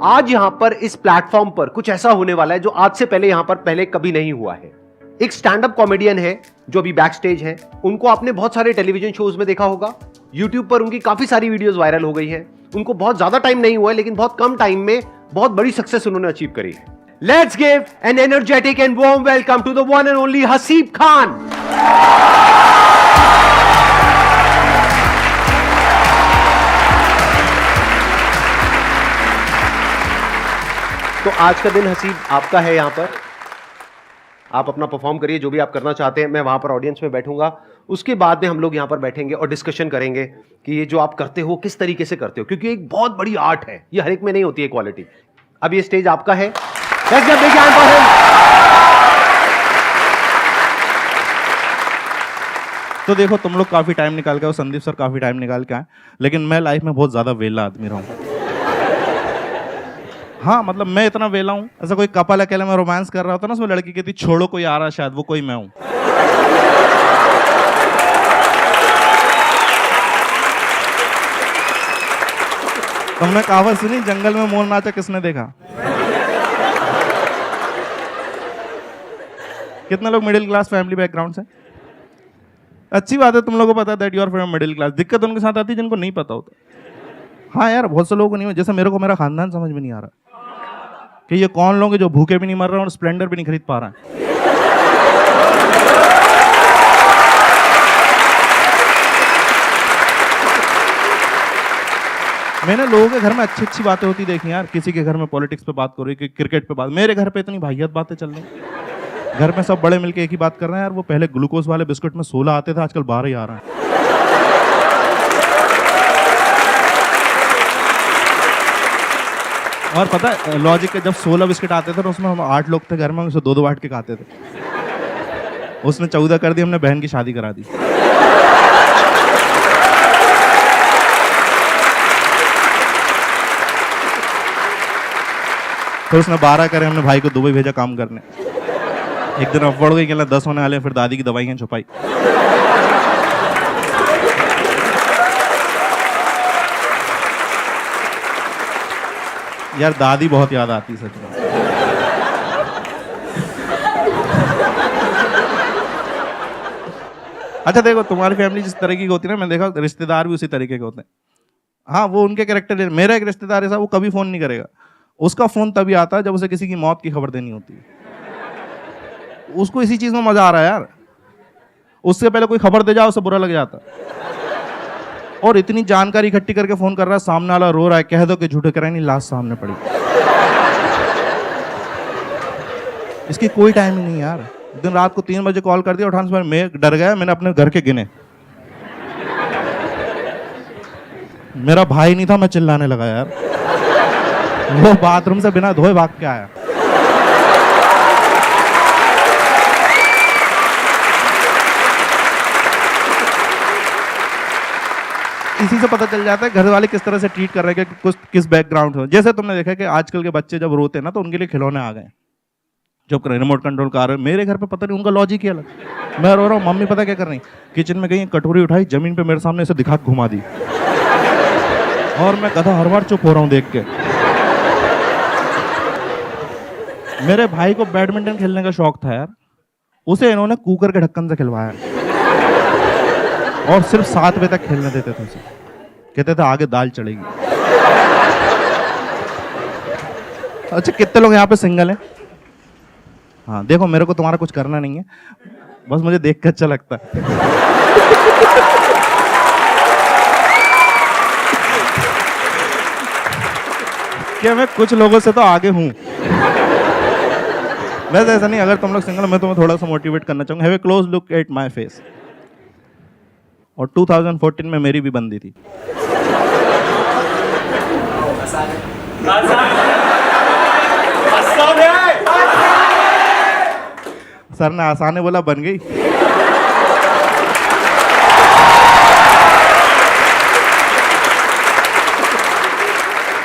आज यहां पर इस प्लेटफॉर्म पर कुछ ऐसा होने वाला है जो आज से पहले यहां पर पहले कभी नहीं हुआ है। एक स्टैंड अप कॉमेडियन है जो अभी बैक स्टेज है। उनको आपने बहुत सारे टेलीविजन शोज में देखा होगा। यूट्यूब पर उनकी काफी सारी वीडियोस वायरल हो गई है। उनको बहुत ज्यादा टाइम नहीं हुआ है, लेकिन बहुत कम टाइम में बहुत बड़ी सक्सेस उन्होंने अचीव करी है। Let's give an energetic and warm welcome to the one and only Haseeb Khan. तो आज का दिन हसीब आपका है। यहां पर आप अपना परफॉर्म करिए, जो भी आप करना चाहते हैं। मैं वहां पर ऑडियंस में बैठूंगा। उसके बाद में हम लोग यहां पर बैठेंगे और डिस्कशन करेंगे कि ये जो आप करते हो किस तरीके से करते हो, क्योंकि एक बहुत बड़ी आर्ट है, ये हर एक में नहीं होती है क्वालिटी। अब ये स्टेज आपका है। Let's give a big hand for him. तो देखो, तुम लोग काफी टाइम निकाल के और संदीप सर काफी टाइम निकाल के आए, लेकिन मैं लाइफ में बहुत ज्यादा वेला आदमी रहा हूं। हाँ, मतलब मैं इतना वेला हूं, ऐसा कोई कपल अकेले में रोमांस कर रहा होता ना, उसमें लड़की कहती छोड़ो कोई आ रहा, शायद वो कोई मैं हूं। तुमने कहावत सुनी, जंगल में मोर नाचा किसने देखा? कितने लोग मिडिल क्लास फैमिली बैकग्राउंड से? अच्छी बात है, तुम लोगों को पता है that you are from middle class. दिक्कत उनके साथ आती है जिनको नहीं पता होता। हाँ यार, बहुत से लोगों को नहीं, जैसे मेरे को मेरा खानदान समझ में नहीं आ रहा कि ये कौन लोग हैं जो भूखे भी नहीं मर रहे हैं और स्प्लेंडर भी नहीं खरीद पा रहे हैं। मैंने लोगों के घर में अच्छी अच्छी बातें होती देखी यार। किसी के घर में पॉलिटिक्स पे बात कर रही, क्रिकेट पे बात। मेरे घर पे इतनी वाहियात बातें चल रही। घर में सब बड़े मिलके एक ही बात कर रहे हैं यार, वो पहले ग्लूकोज वाले बिस्कुट में 16 आते थे, आजकल 12 ही आ रहा है। और पता है लॉजिक है, जब 16 बिस्किट आते थे तो उसमें हम 8 लोग थे घर में, उसे 2-2 बांट के खाते थे। उसने 14 कर दी, हमने बहन की शादी करा दी। तो उसने 12 करे, हमने भाई को दुबई भेजा काम करने। एक दिन अफवाह गई कि 10 होने वाले, फिर दादी की दवाइयां छुपाई। यार दादी बहुत याद आती सच में। अच्छा देखो, तुम्हारी फैमिली जिस तरह की होती है ना, मैंने देखा रिश्तेदार भी उसी तरीके के होते हैं। हाँ, वो उनके कैरेक्टर। मेरा एक रिश्तेदार ऐसा, वो कभी फोन नहीं करेगा। उसका फोन तभी आता है जब उसे किसी की मौत की खबर देनी होती है। उसको इसी चीज में मजा आ रहा है यार। उससे पहले कोई खबर दे जाओ उसे बुरा लग जाता। और इतनी जानकारी इकट्ठी करके फोन कर रहा है, सामने वाला रो रहा है, कह दो कि झूठे कराए नहीं, लाश सामने पड़ी। इसकी कोई टाइम ही नहीं यार। दिन रात को 3 बजे कॉल कर दिया, उठाने से मैं डर गया, मैंने अपने घर के गिने। मेरा भाई नहीं था, मैं चिल्लाने लगा यार। वो बाथरूम से बिना धोए भाग के आया। इसी से पता चल जाता है घर वाले किस तरह से ट्रीट कर रहे हैं, कि किस बैकग्राउंड से। जैसे तुमने देखा कि आजकल के बच्चे जब रोते हैं ना, तो उनके लिए खिलौने आ गए, जब रिमोट कंट्रोल कार। मेरे घर पे पता नहीं, उनका लॉजिक ही अलग। मैं रो रहा हूँ, मम्मी पता क्या कर रही, किचन में गई, कटोरी उठाई, जमीन पे मेरे सामने ऐसे दिखा घुमा दी। और मैं गधा हर बार चुप हो रहा हूँ देख के। मेरे भाई को बैडमिंटन खेलने का शौक था यार, उसे इन्होंने कुकर के ढक्कन से खिलवाया और सिर्फ 7 बजे तक खेलने देते थे उसे। कहते थे आगे दाल चढ़ेगी। अच्छा, कितने लोग यहाँ पे सिंगल हैं? हाँ देखो, मेरे को तुम्हारा कुछ करना नहीं है, बस मुझे देख के अच्छा लगता है। क्या मैं कुछ लोगों से तो आगे हूं। वैसे ऐसा नहीं, अगर तुम लोग सिंगल, मैं तुम्हें थोड़ा सा मोटिवेट करना चाहूंगा। Have a close look at my face. और 2014 में मेरी भी बंदी थी। सर ने आसान है बोला, बन गई।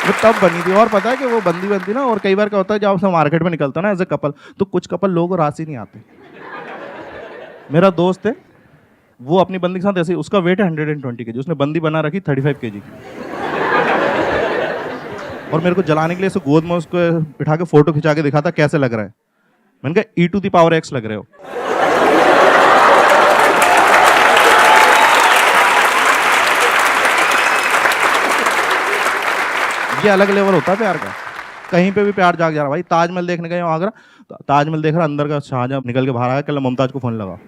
वो तब बनी थी। और पता है कि वो बंदी बनती ना, और कई बार क्या होता है, जब आप मार्केट में निकलता ना एज ए कपल, तो कुछ कपल लोगों को राशि नहीं आते। मेरा दोस्त है, वो अपनी बंदी के साथ ऐसे, उसका वेट है 120 kg, उसने बंदी बना रखी 35 kg की। और मेरे को जलाने के लिए ऐसे गोद में उसको बिठा के फोटो खिंचा के दिखाता कैसे लग रहा है। मैंने कहा e⁻x लग रहे हो। ये अलग लेवल होता है प्यार का। कहीं पे भी प्यार जाग जा रहा भाई। ताजमहल देखने गए आगरा, ताजमहल देख रहा, अंदर का शाहजहां निकल के बाहर आया, कल मुमताज को फोन लगा।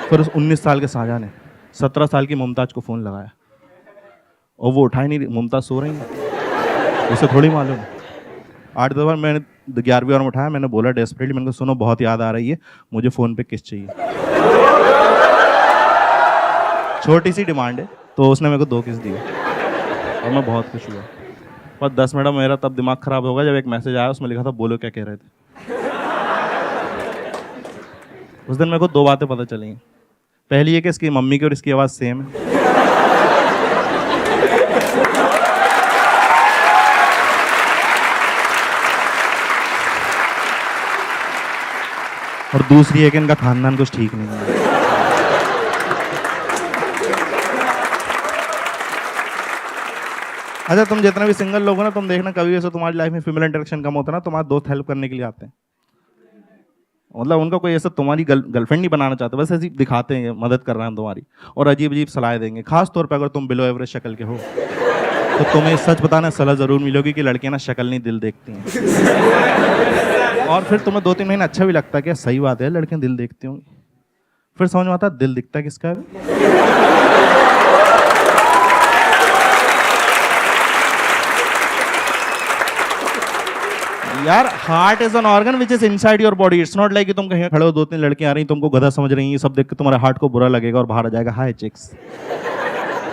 फिर उस 19 साल के शाहजहां ने 17 साल की मुमताज को फोन लगाया और वो उठा ही नहीं रही। मुमताज सो रही है, उसे थोड़ी मालूम। 8 बार मैंने 11वीं बार में उठाया, मैंने बोला डेस्परेटली, मैंने कहा सुनो बहुत याद आ रही है, मुझे फ़ोन पे किस चाहिए। छोटी सी डिमांड है, तो उसने मेरे को 2 किस दिए और मैं बहुत खुश हुआ। पर 10 मिनट मेरा तब दिमाग खराब होगा जब एक मैसेज आया, उसमें लिखा था बोलो क्या कह रहे थे। उस दिन मेरे को 2 बातें पता चली। पहली ये कि इसकी मम्मी की और इसकी आवाज़ सेम है। और दूसरी है कि इनका खानदान कुछ ठीक नहीं है। अच्छा, तुम जितने भी सिंगल लोग हो ना, तुम देखना कभी ऐसा तुम्हारी लाइफ में फीमेल इंटरेक्शन कम होता है ना, तुम्हारे दोस्त हेल्प करने के लिए आते हैं। मतलब उनका कोई ऐसा तुम्हारी गर्लफ्रेंड नहीं बनाना चाहते, बस ऐसी दिखाते हैं मदद कर रहे हैं तुम्हारी, और अजीब अजीब सलाह देंगे। खास तौर पे अगर तुम बिलो एवरेज शक्ल के हो तो तुम्हें सच बताना सलाह जरूर मिलेगी कि लड़कियां ना शक्ल नहीं दिल देखती हैं। और फिर तुम्हें 2-3 महीने अच्छा भी लगता है कि सही बात है, लड़कियां दिल देखती होंगी। फिर समझ में आता है दिल दिखता है किसका है। यार heart is an organ which is inside your body. It's not like कि तुम कहीं खड़े हो, 2-3 लड़कियां आ रही, तुमको गधा समझ रही हैं, ये सब देख के तुम्हारे हार्ट को बुरा लगेगा और बाहर आ जाएगा, hi chicks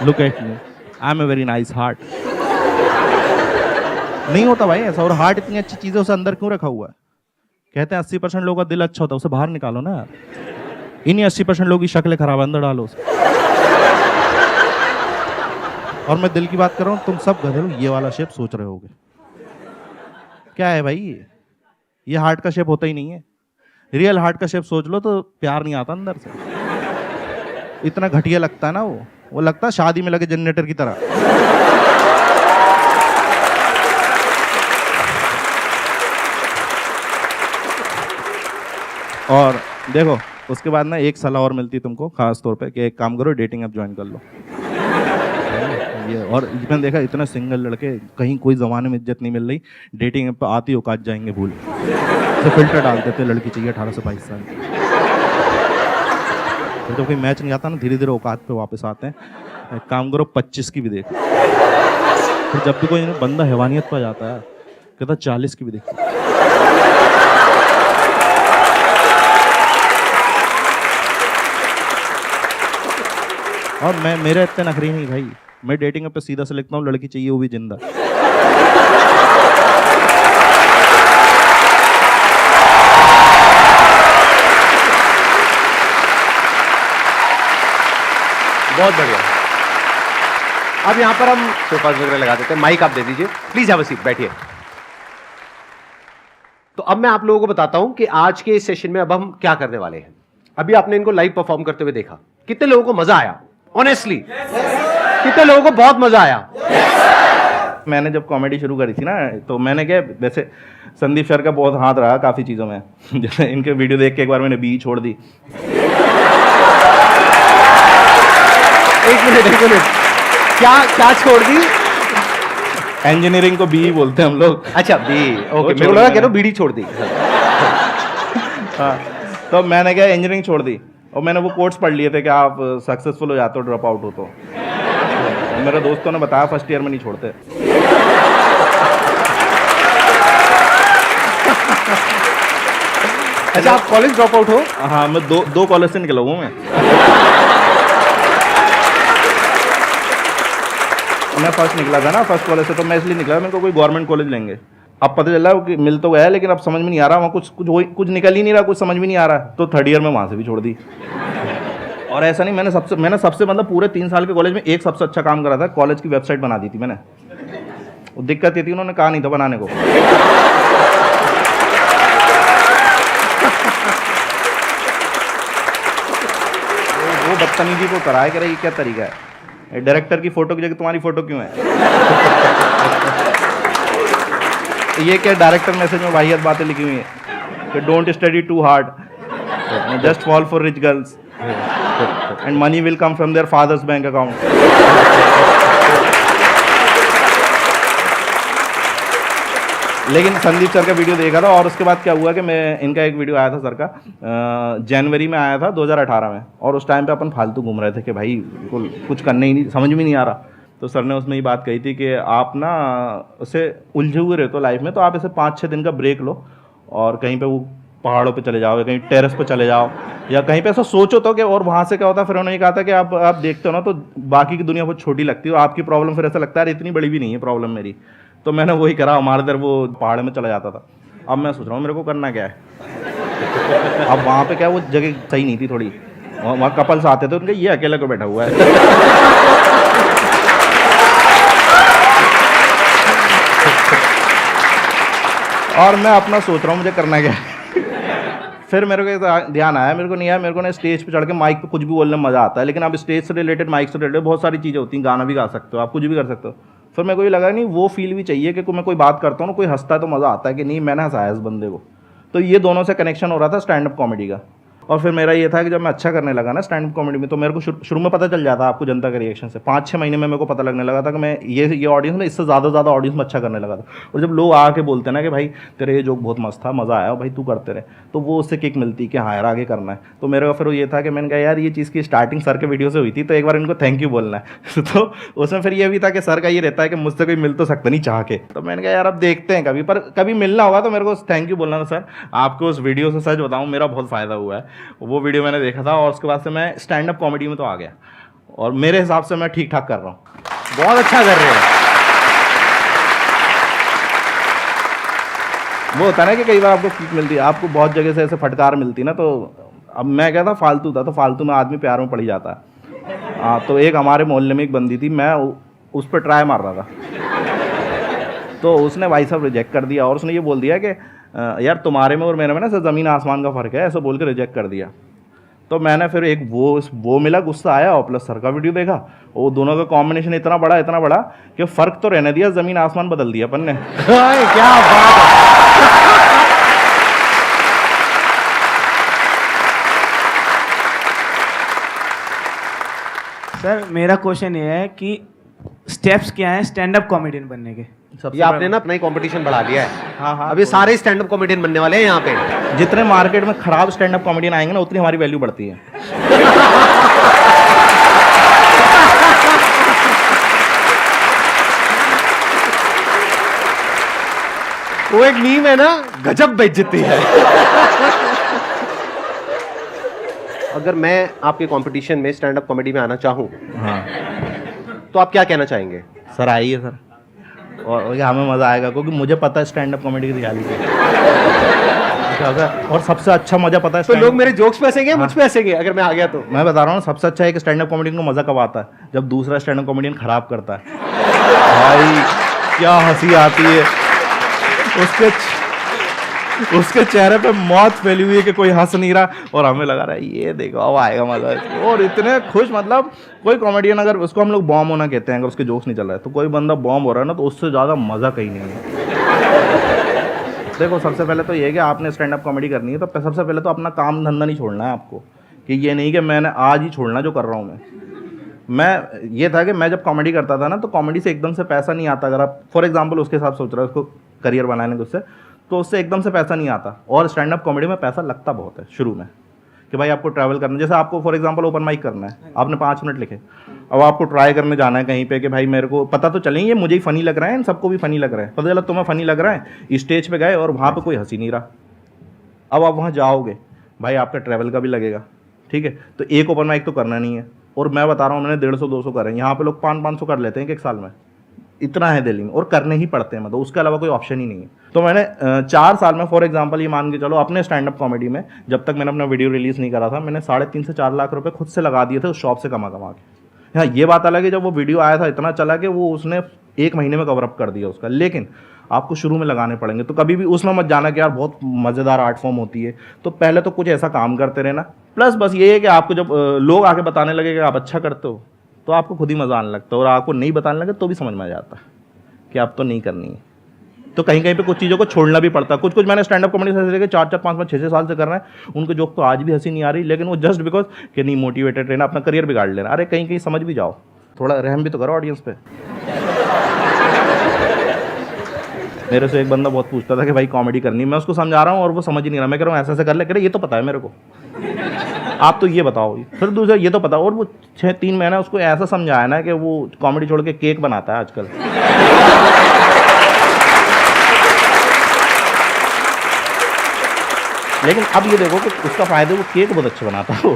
look at me, I am a very nice heart. नहीं होता भाई ऐसा। और हार्ट इतनी अच्छी चीज है, उसे अंदर क्यों रखा हुआ है? कहते हैं 80% लोगों का दिल अच्छा होता है, उसे बाहर निकालो ना यार। इन्हीं 80% लोगों की शक्ल खराब है, अंदर डालो उसे। और मैं दिल की बात कर रहा हूँ, तुम सब गधे लोग ये वाला शेप सोच रहे होगे। क्या है भाई ये हार्ट का शेप होता ही नहीं है। रियल हार्ट का शेप सोच लो तो प्यार नहीं आता अंदर से। इतना घटिया लगता है ना वो लगता है शादी में लगे जनरेटर की तरह। और देखो उसके बाद ना एक सलाह और मिलती है तुमको खास तौर पे कि एक काम करो, डेटिंग ऐप ज्वाइन कर लो। ये और मैंने देखा इतना सिंगल लड़के, कहीं कोई जमाने में इज्जत नहीं मिल रही, डेटिंग ऐप पे आती औकात जाएंगे भूल, तो फिल्टर डाल देते लड़की चाहिए 18 से 22 साल। तो जब कोई मैच नहीं आता ना, धीरे धीरे औकात पे वापस आते हैं। एक काम करो 25 की भी देखो। फिर जब भी कोई बंदा हैवानियत पर जाता है कहता 40 की भी देखो। और मेरे इतने नखरी नहीं भाई, मैं डेटिंग ऐप पे सीधा से लिखता हूँ लड़की चाहिए वो भी जिंदा। बहुत बढ़िया। अब यहाँ पर हम सोफाज वगैरह लगा देते हैं। माइक आप दे दीजिए, प्लीज हैव अ सीट, बैठिए। तो अब मैं आप लोगों को बताता हूं कि आज के इस सेशन में अब हम क्या करने वाले हैं। अभी आपने इनको लाइव परफॉर्म करते हुए देखा, कितने लोगों को मजा आया? ऑनेस्टली कितने लोगों को बहुत मजा आया? मैंने जब कॉमेडी शुरू करी थी ना, तो मैंने क्या, वैसे संदीप सर का बहुत हाथ रहा काफ़ी चीज़ों में। जैसे इनके वीडियो देख के एक बार मैंने बी छोड़ दी। एक मिनट, क्या छोड़ दी? इंजीनियरिंग को बी बोलते हैं हम लोग। अच्छा बी, ओके। मेरे को लगा कह रहा हूं बीड़ी छोड़ दी। हाँ, तो मैंने क्या इंजीनियरिंग छोड़ दी और मैंने वो कोट्स पढ़ लिए थे कि आप सक्सेसफुल हो जाते हो ड्रॉप आउट हो तो मेरे दोस्तों ने बताया फर्स्ट ईयर में नहीं छोड़ते। अच्छा, आप कॉलेज ड्रॉप आउट हो? हाँ, मैं दो कॉलेज से निकला हूँ मैं फर्स्ट निकला था ना, फर्स्ट कॉलेज से, तो मैं इसलिए निकला मेरे को कोई गवर्नमेंट कॉलेज लेंगे। अब पता चला कि मिल तो गया लेकिन अब समझ में नहीं आ रहा, वहाँ कुछ निकल ही नहीं रहा, कुछ समझ में नहीं आ रहा, तो थर्ड ईयर में वहाँ से भी छोड़ दी। और ऐसा नहीं, मैंने सबसे मतलब पूरे 3 साल के कॉलेज में एक सबसे अच्छा काम करा था, कॉलेज की वेबसाइट बना दी थी मैंने। वो दिक्कत ये थी, उन्होंने कहा नहीं था बनाने को। वो बदतमीजी को कराए करे, ये क्या तरीका है? डायरेक्टर की फोटो की जगह तुम्हारी फोटो क्यों है? ये क्या डायरेक्टर मैसेज में वाहियात बातें लिखी हुई है कि don't study too hard, just fall for rich girls and money will come from their fathers bank account. लेकिन संदीप सर का वीडियो देखा था और उसके बाद क्या हुआ कि मैं इनका एक वीडियो आया था सर का, जनवरी में आया था 2018 में, और उस टाइम पे अपन फालतू घूम रहे थे कि भाई कुछ करने ही नहीं, समझ में नहीं आ रहा। तो सर ने उसमें ये बात कही थी कि आप ना उसे उलझे हुए रहते हो लाइफ में, तो आप ऐसे 5-6 दिन का ब्रेक लो और कहीं पे वो पहाड़ों पे चले जाओ या कहीं टेरेस पे चले जाओ या कहीं पे ऐसा सोचो तो कि, और वहाँ से क्या होता है, फिर उन्होंने कहा था कि आप देखते हो ना तो बाकी की दुनिया बहुत छोटी लगती है, आपकी प्रॉब्लम फिर ऐसा लगता है इतनी बड़ी भी नहीं है प्रॉब्लम मेरी। तो मैंने वही करा, हमारे इधर वो पहाड़ में चला जाता था। अब मैं सोच रहा हूँ मेरे को करना क्या है। अब वहाँ पे क्या वो जगह सही नहीं थी थोड़ी, वहाँ कपल्स आते थे, उनके ये अकेले को बैठा हुआ है। और मैं अपना सोच रहा हूँ मुझे करना क्या है। फिर मेरे को ध्यान आया, मेरे को नहीं आया, मेरे को ना स्टेज पे चढ़ के माइक पे कुछ भी बोलने में मज़ा आता है, लेकिन अब स्टेज से रिलेटेड, माइक से रिलेटेड बहुत सारी चीज़ें होती हैं, गाना भी गा सकते हो आप, कुछ भी कर सकते हो। फिर मेरे को ये लगा नहीं, वो फील भी चाहिए कि मैं कोई बात करता हूँ ना, कोई हंसता है तो मज़ा आता है कि नहीं मैंने हंसाया इस बंदे को। तो ये दोनों से कनेक्शन हो रहा था स्टैंड अप कॉमेडी का। और फिर मेरा ये था कि जब मैं अच्छा करने लगा ना स्टैंड अप कॉमेडी में, तो मेरे को शुरू में पता चल जाता आपको जनता के रिएक्शन से। 5-6 महीने में मेरे को पता लगने लगा था कि मैं ये ऑडियंस में इससे ज़्यादा ऑडियंस में अच्छा करने लगा था। और जब लोग आके बोलते हैं ना कि भाई तेरे ये जोक बहुत मस्त था, मज़ा आया भाई तू करते रहे, तो वो उससे किक मिलती कि हाँ यार आगे करना है। तो मेरे को फिर ये था कि मैंने कहा यार ये चीज़ की स्टार्टिंग सर के वीडियो से हुई थी, तो एक बार इनको थैंक यू बोलना है। तो उसमें फिर ये भी था कि सर का ये रहता है कि मुझसे कोई मिल तो सकता नहीं चाह के। तो मैंने कहा यार अब देखते हैं कभी, पर कभी मिलना होगा तो मेरे को थैंक यू बोलना था सर। आपको उस वीडियो से सच बताऊँ मेरा बहुत फ़ायदा हुआ है। वो वीडियो मैंने देखा था और उसके बाद से मैं स्टैंड अप कॉमेडी में तो आ गया, और मेरे हिसाब से मैं ठीक ठाक कर रहा हूँ, बहुत अच्छा कर रहे हैं। वो होता है ना कि कई बार आपको किक मिलती है, आपको बहुत जगह से ऐसे फटकार मिलती है ना, तो अब मैं क्या था फालतू था, तो फालतू में आदमी प्यार में पड़ ही जाता है। हाँ, तो एक हमारे मोहल्ले में एक बंदी थी, मैं उस पर ट्राई मार रहा था, तो उसने भाई साहब रिजेक्ट कर दिया, और उसने ये बोल दिया कि यार तुम्हारे में और मेरे में ना ज़मीन आसमान का फ़र्क है, ऐसा बोल के रिजेक्ट कर दिया। तो मैंने फिर एक वो मिला, गुस्सा आया, और प्लस सर का वीडियो देखा, वो दोनों का कॉम्बिनेशन इतना बड़ा कि फ़र्क तो रहने दिया, ज़मीन आसमान बदल दिया अपन ने। क्या बात है। सर मेरा क्वेश्चन ये है कि स्टेप्स क्या हैं स्टैंड अप कॉमेडियन बनने के? ये आपने ना अपना ही कंपटीशन बढ़ा लिया है। हाँ, अब ये सारे स्टैंड अप कॉमेडियन बनने वाले हैं यहाँ पे। जितने मार्केट में खराब स्टैंड अप कॉमेडियन आएंगे ना, उतनी हमारी वैल्यू बढ़ती है। वो एक मीम है ना, गजब बेइज्जती है। अगर मैं आपके कंपटीशन में स्टैंड अप कॉमेडी में आना चाहूँ, हाँ तो आप क्या कहना चाहेंगे? सर आइए सर, और हमें मज़ा आएगा, क्योंकि मुझे पता है स्टैंड अप कॉमेडी की रियलिटी और सबसे अच्छा मज़ा पता है। तो लोग मेरे जोक्स पे हंसेंगे, मुझ पे हंसेंगे अगर मैं आ गया तो? मैं बता रहा हूँ, सबसे अच्छा है कि स्टैंड अप कॉमेडियन को मज़ा कब आता है, जब दूसरा स्टैंड अप कॉमेडियन खराब करता है। भाई क्या हंसी आती है, उसके चेहरे पे मौत फैली हुई है कि कोई हंस नहीं रहा, और हमें लगा रहा है ये देखो अब आएगा मजा, और इतने खुश। मतलब कोई कॉमेडियन, अगर उसको हम लोग बॉम्ब होना कहते हैं, अगर उसके जोक्स नहीं चल रहा है, तो कोई बंदा बॉम्ब हो रहा है ना, तो उससे ज़्यादा मज़ा कहीं नहीं है। देखो सबसे पहले तो ये है कि आपने स्टैंड अप कॉमेडी करनी है, तो सबसे पहले तो अपना काम धंधा नहीं छोड़ना है आपको, कि ये नहीं कि मैंने आज ही छोड़ना जो कर रहा हूँ मैं ये था कि मैं जब कॉमेडी करता था ना, तो कॉमेडी से एकदम से पैसा नहीं आता। अगर आप फॉर एग्जांपल उसके हिसाब सोच रहे हो उसको करियर बनाने के, उससे तो उससे एकदम से पैसा नहीं आता। और स्टैंड अप कॉमेडी में पैसा लगता बहुत है शुरू में, कि भाई आपको ट्रैवल करना, जैसे आपको फॉर एग्जांपल ओपन माइक करना है, आपने 5 मिनट लिखे, अब आपको ट्राई करने जाना है कहीं पे कि भाई मेरे को पता तो चले ये मुझे ही फनी लग रहा है, इन सबको भी फनी लग रहा है, पता चला तुम्हें फनी लग रहा है, स्टेज पे गए और वहाँ पे कोई हंसी नहीं रहा। अब आप वहाँ जाओगे, भाई आपका ट्रैवल का भी लगेगा, ठीक है, तो एक ओपन माइक तो करना नहीं है। और मैं बता रहा हूँ, मैंने 150-200 करे, यहाँ पे लोग 500-500 कर लेते हैं एक साल में, इतना है दिल्ली में, और करने ही पड़ते हैं, मतलब उसके अलावा कोई ऑप्शन ही नहीं है। तो मैंने 4 साल में फॉर एग्जांपल ये मान के चलो, अपने स्टैंड अप कॉमेडी में जब तक मैंने अपना वीडियो रिलीज़ नहीं करा था, मैंने 3.5 से 4 लाख रुपए खुद से लगा दिए थे उस शॉप से कमा के। हाँ, ये बात अलग है जब वो वीडियो आया था इतना चला कि वो उसने 1 महीने में कवर अप कर दिया उसका, लेकिन आपको शुरू में लगाने पड़ेंगे। तो कभी भी उसमें मत जाना कि यार बहुत मज़ेदार आर्ट फॉर्म होती है, तो पहले तो कुछ ऐसा काम करते रहना। प्लस बस ये है कि आपको जब लोग आके बताने लगे कि आप अच्छा करते हो, तो आपको खुद ही मज़ा आने लगता है, और आपको नहीं बताने लगे तो भी समझ में आ जाता है कि आप तो नहीं करनी है। तो कहीं कहीं पे कुछ चीज़ों को छोड़ना भी पड़ता है। कुछ कुछ मैंने स्टैंड अप कॉमेडी से लेकर 4-4, 5-5, 6-6 साल से कर रहे हैं, उनको जोक तो आज भी हंसी नहीं आ रही, लेकिन वो जस्ट बिकॉज कि नहीं मोटिवेटेड रहना, अपना करियर बिगाड़ लेना। अरे कहीं कहीं समझ भी जाओ, थोड़ा रहम भी तो करो ऑडियंस पे। मेरे से एक बंदा बहुत पूछता था कि भाई कॉमेडी करनी, मैं उसको समझा रहा हूँ और वो समझ ही नहीं रहा। मैं कह रहा हूँ ऐसा ऐसा कर ले, कह रहे ये तो पता है मेरे को, आप तो ये बताओ। फिर दूसरा ये तो पता, और वो 6-3 महीना उसको ऐसा समझाया ना कि वो कॉमेडी छोड़ के केक बनाता है आजकल। लेकिन अब ये देखो कि उसका फायदा, वो केक बहुत अच्छा बनाता है।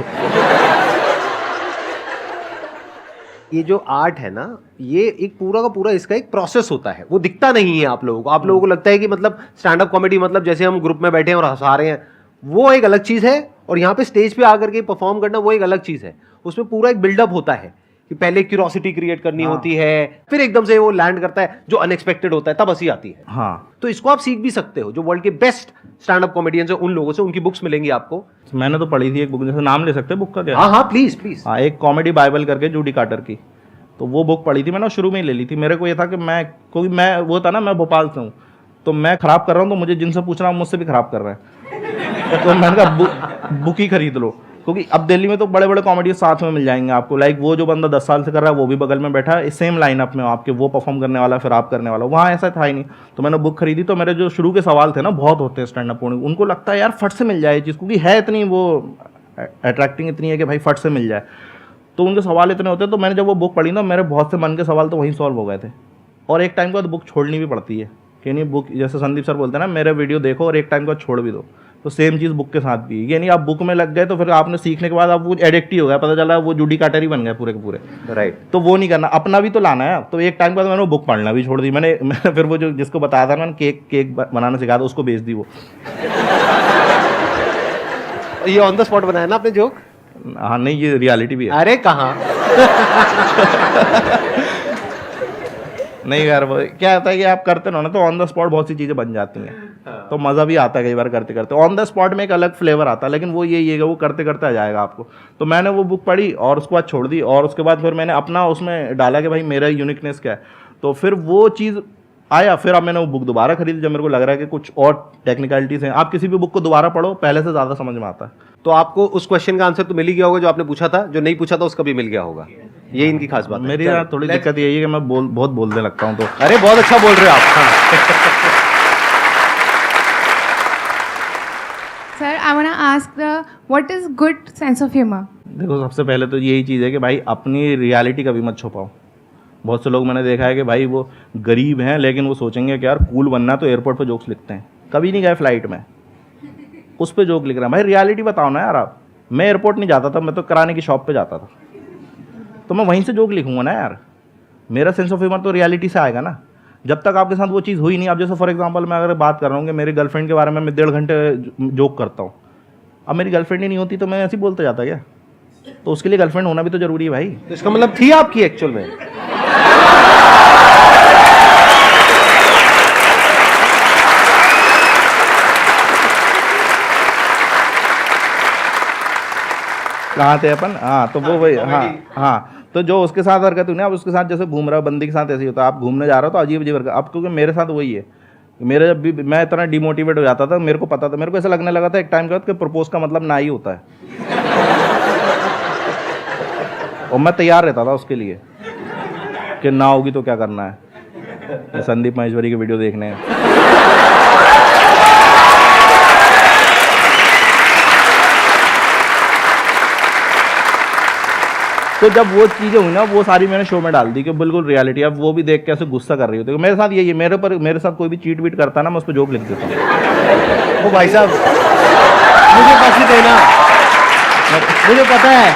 ये जो आर्ट है ना, ये एक पूरा का पूरा इसका एक प्रोसेस होता है, वो दिखता नहीं है आप लोगों को। आप लोगों को लगता है कि मतलब स्टैंड अप कॉमेडी मतलब जैसे हम ग्रुप में बैठे हैं और हंसा रहे हैं, वो एक अलग चीज है, और यहाँ पे स्टेज पे आकर के परफॉर्म करना वो एक अलग चीज है। उसमें पूरा एक बिल्डअप होता है कि पहले क्यूरोसिटी क्रिएट करनी होती है, फिर एकदम से वो लैंड करता है, जो अनएक्सपेक्टेड होता है तब हंसी आती है। हाँ, तो इसको आप सीख भी सकते हो, जो वर्ल्ड के बेस्ट स्टैंड अप कॉमेडियंस हैं उन लोगों से, उनकी बुक्स मिलेंगी आपको। मैंने तो पढ़ी थी एक बुक, जैसे नाम ले सकते हैं बुक का क्या? हाँ हाँ प्लीज प्लीज। हाँ, एक कॉमेडी बाइबल करके जूडी कार्टर की, तो वो बुक पढ़ी थी मैंने, शुरू में ही ले ली थी। मेरे को ये था कि मैं वो था ना, मैं भोपाल से हूँ, तो मैं खराब कर रहा हूँ, तो मुझे जिनसे पूछ रहा हूँ मुझसे भी खराब कर रहे हैं। तो मैंने कहा बुक ही खरीद लो, क्योंकि अब दिल्ली में तो बड़े बड़े कॉमेडी साथ में मिल जाएंगे आपको। लाइक वो जो बंदा 10 साल से कर रहा है वो भी बगल में बैठा है, सेम लाइनअप में आपके, वो परफॉर्म करने वाला फिर आप करने वाला। वहाँ ऐसा था ही नहीं, तो मैंने बुक खरीदी। तो मेरे जो शुरू के सवाल थे ना, बहुत होते हैं स्टैंड अप कॉमेडी, उनको लगता है यार फट से मिल जाए चीज़, क्योंकि है इतनी वो अट्रैक्टिंग इतनी है कि भाई फट से मिल जाए, तो उनके सवाल इतने होते हैं। तो मैंने जब वो बुक पढ़ी ना, मेरे बहुत से मन के सवाल तो वहीं सॉल्व हो गए थे। और एक टाइम के बाद बुक छोड़नी भी पड़ती है कि नहीं, बुक जैसे संदीप सर बोलते हैं ना, मेरे वीडियो देखो और एक टाइम के बाद छोड़ भी दो। तो सेम चीज़ बुक के साथ भी, ये नहीं आप बुक में लग गए तो फिर आपने सीखने के बाद आप वो एडिक्ट ही हो गया, पता चला वो जूडी कार्टर ही बन गए पूरे के पूरे। राइट। तो वो नहीं करना, अपना भी तो लाना है। तो एक टाइम के बाद मैंने वो बुक पढ़ना भी छोड़ दी। मैंने फिर वो जो जिसको बताया था मैंने केक बनाना सिखाया था, उसको बेच दी वो। ये ऑन द स्पॉट बनाया ना आपने जोक? हाँ नहीं, ये रियलिटी भी है। अरे कहाँ। नहीं यार, वो क्या होता है कि आप करते रहो ना, तो ऑन द स्पॉट बहुत सी चीज़ें बन जाती हैं, तो मज़ा भी आता है कई बार करते करते। ऑन द स्पॉट में एक अलग फ्लेवर आता है, लेकिन वो यही है कि वो करते करते आ जाएगा आपको। तो मैंने वो बुक पढ़ी और उसके बाद छोड़ दी, और उसके बाद फिर मैंने अपना उसमें डाला कि भाई मेरा यूनिकनेस क्या है। तो फिर वो चीज़ आया, फिर अब मैंने वो बुक दोबारा खरीदी जब मेरे को लग रहा है कि कुछ और टेक्निकलिटीज़ हैं। आप किसी भी बुक को दोबारा पढ़ो, पहले से ज़्यादा समझ में आता है। तो आपको उस क्वेश्चन का आंसर तो मिल ही गया होगा जो आपने पूछा था, जो नहीं पूछा था उसका भी मिल गया होगा। ये इनकी खास बात है। मेरी यार थोड़ी दिक्कत यही है कि मैं बहुत बोलने लगता हूँ। तो अरे बहुत अच्छा बोल रहे हो आप। हाँ। Sir, I want to ask what is good sense of humor? देखो, सबसे पहले तो यही चीज़ है कि भाई अपनी रियलिटी कभी मत छुपाओ। बहुत से लोग मैंने देखा है कि भाई वो गरीब हैं, लेकिन वो सोचेंगे कि यार कूल बनना है तो एयरपोर्ट पे जोक्स लिखते हैं। कभी नहीं गए फ्लाइट में, उस पर जोक लिख रहे हैं। भाई रियलिटी बताओ ना यार आप। मैं एयरपोर्ट नहीं जाता था, मैं तो कराने की शॉप पे जाता था, तो मैं वहीं से जोक लिखूंगा ना यार। मेरा सेंस ऑफ ह्यूमर तो रियलिटी से आएगा ना। जब तक आपके साथ वो चीज़ हुई नहीं, आप जैसे फॉर एग्जांपल मैं अगर बात कर रहा हूँ कि मेरी गर्लफ्रेंड के बारे में मैं 1.5 घंटे जोक करता हूँ, अब मेरी गर्लफ्रेंड ही नहीं होती तो मैं ऐसे ही बोलता जाता क्या? तो उसके लिए गर्लफ्रेंड होना भी तो जरूरी है भाई। तो इसका मतलब थी आपकी एक्चुअल में? कहाँ थे अपन? हाँ, तो वो वही। हाँ, तो जो उसके साथ हरकत हुई ना, अब उसके साथ जैसे घूम रहा है बंदी के साथ ऐसे ही होता है। आप घूमने जा रहे हो तो अजीब अजीब हरकत। अब क्योंकि मेरे साथ वही है, मेरे जब भी मैं इतना डिमोटिवेट हो जाता था, मेरे को पता था, मेरे को ऐसा लगने लगा था एक टाइम के बाद कि प्रपोज का मतलब ना ही होता है। और मैं तैयार रहता था उसके लिए कि ना होगी तो क्या करना है। संदीप महेश्वरी की वीडियो देखने हैं। तो जब वो चीज़ें हुई ना, वो सारी मैंने शो में डाल दी कि बिल्कुल रियलिटी। अब वो भी देख के ऐसे गुस्सा कर रही होती है। मेरे साथ यही है, मेरे साथ कोई भी चीट वीट करता है ना, मैं उस पर जोक लिख देता हूँ। वो भाई साहब मुझे बस ही देना, मुझे पता है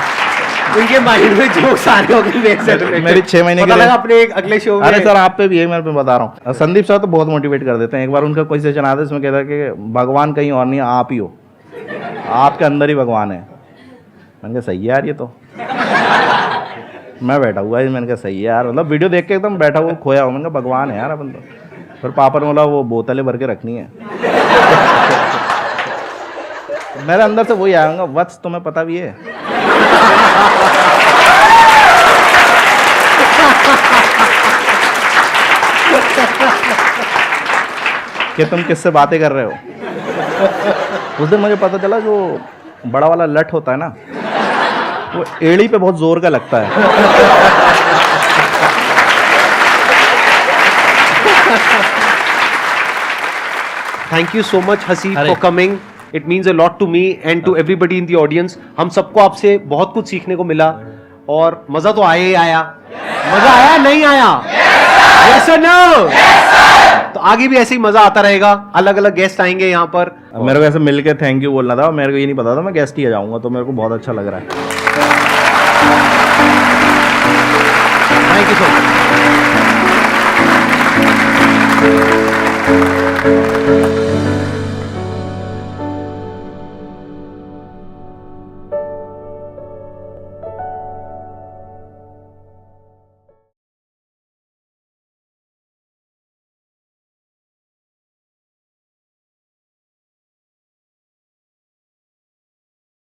उनके माइंड में जोक्स आ रहे होंगे। मेरी 6 महीने के लिए अपने एक अगले शो में। अरे सर, आप पे भी है, मैं पे बता रहा हूँ। संदीप सर तो बहुत मोटिवेट कर देते हैं। एक बार उनका कोई सेशन आता है, इसमें कहता है कि भगवान कहीं और नहीं, आप ही हो, आपके अंदर ही भगवान है। मैंने कहा सही है यार, ये तो मैं बैठा हुआ है। मैंने कहा सही है यार, मतलब वीडियो देख के एकदम बैठा हुआ खोया हुआ। मैंने कहा भगवान है यार अपन तो। फिर पापा ने बोला वो बोतलें भर के रखनी है। मेरे अंदर से वही आऊँगा, वत्स तुम्हें पता भी है। कि तुम किससे बातें कर रहे हो। उस दिन मुझे पता चला जो बड़ा वाला लठ होता है ना, वो एड़ी पे बहुत जोर का लगता है। Thank you so much Haseeb for coming, it means a lot to me and to everybody in the audience. हम सबको आपसे बहुत कुछ सीखने को मिला और मजा तो आया ही आया। मजा आया नहीं आया? यस और नो? तो आगे भी ऐसे ही मजा आता रहेगा, अलग अलग गेस्ट आएंगे यहाँ पर। मेरे को ऐसे मिलके थैंक यू बोलना था, मेरे को ये नहीं पता था मैं गेस्ट ही आ जाऊंगा, तो मेरे को बहुत अच्छा लग रहा है। Thank you so much.